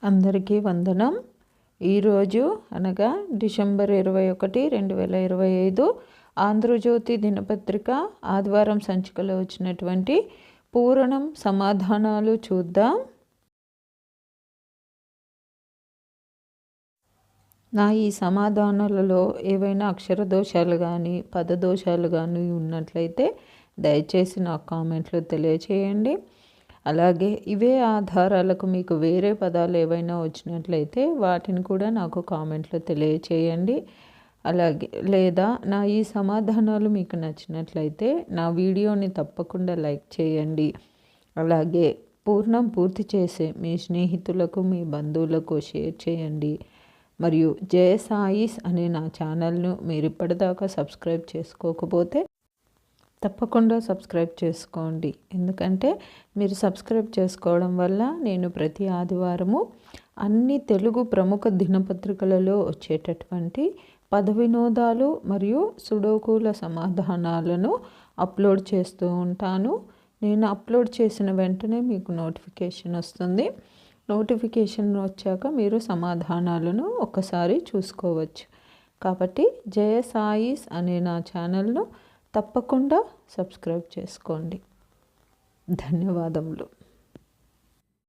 అందరికీ వందనం. ఈరోజు అనగా డిసెంబర్ 21, 2025 ఆంధ్రజ్యోతి దినపత్రిక ఆదివారం సంచికలో వచ్చినటువంటి పూరణం సమాధానాలు చూద్దాం. నా ఈ సమాధానాలలో ఏవైనా అక్షర దోషాలు కానీ పదదోషాలు కానీ ఉన్నట్లయితే దయచేసి నాకు కామెంట్లో తెలియచేయండి. అలాగే ఇవే ఆధారాలకు మీకు వేరే పదాలు ఏవైనా వచ్చినట్లయితే వాటిని కూడా నాకు కామెంట్లో తెలియచేయండి. అలాగే లేదా నా ఈ సమాధానాలు మీకు నచ్చినట్లయితే నా వీడియోని తప్పకుండా లైక్ చేయండి. అలాగే పూర్తి చేసే మీ స్నేహితులకు మీ బంధువులకు షేర్ చేయండి. మరియు జయ సాయిస్ అనే నా ఛానల్ను మీరు ఇప్పటిదాకా సబ్స్క్రైబ్ చేసుకోకపోతే తప్పకుండా సబ్స్క్రైబ్ చేసుకోండి. ఎందుకంటే మీరు సబ్స్క్రైబ్ చేసుకోవడం వల్ల నేను ప్రతి ఆదివారము అన్ని తెలుగు ప్రముఖ దినపత్రికలలో వచ్చేటటువంటి పద వినోదాలు మరియు సుడోకుల సమాధానాలను అప్లోడ్ చేస్తూ ఉంటాను. నేను అప్లోడ్ చేసిన వెంటనే మీకు నోటిఫికేషన్ వస్తుంది. నోటిఫికేషన్ వచ్చాక మీరు సమాధానాలను ఒకసారి చూసుకోవచ్చు. కాబట్టి జయ సాయిస్ అనే నా ఛానల్ను తప్పకుండా సబ్స్క్రైబ్ చేసుకోండి. ధన్యవాదములు.